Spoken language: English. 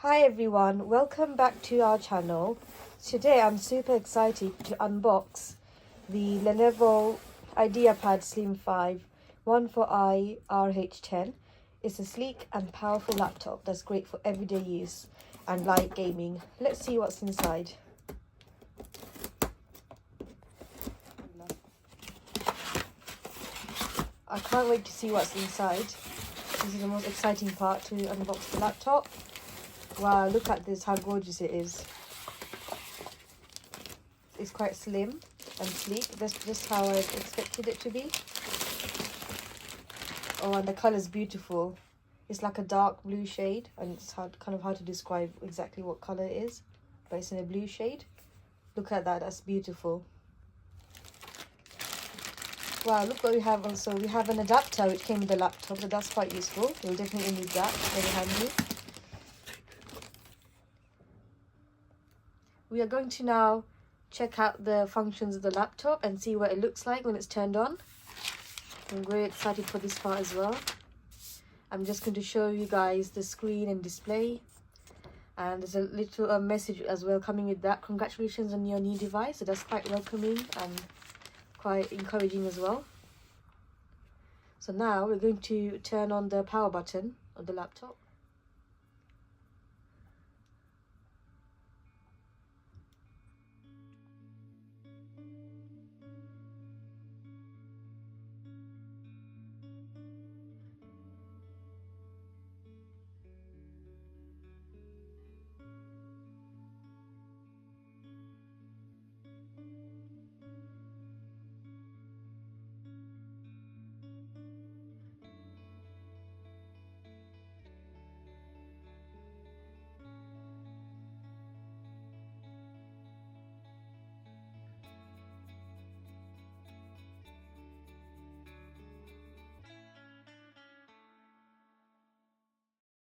Hi everyone, welcome back to our channel. Today I'm super excited to unbox the Lenovo IdeaPad Slim 5 1 4i RH10. It's a sleek and powerful laptop that's great for everyday use and light gaming. Let's see what's inside. I can't wait to see what's inside. This is the most exciting part, to unbox the laptop. Wow, look at this, how gorgeous it is. It's quite slim and sleek. That's just how I expected it to be. Oh, and the color is beautiful. It's like a dark blue shade, and it's hard to describe exactly what color it is, but it's in a blue shade. Look at that, that's beautiful. Wow, look what we have also. We have an adapter which came with the laptop, so that's quite useful. You'll definitely need that, very handy. We are going to now check out the functions of the laptop and see what it looks like when it's turned on. I'm very excited for this part as well. I'm just going to show you guys the screen and display, and there's a little message as well coming with that. Congratulations on your new device. So that's quite welcoming and quite encouraging as well. So now we're going to turn on the power button of the laptop.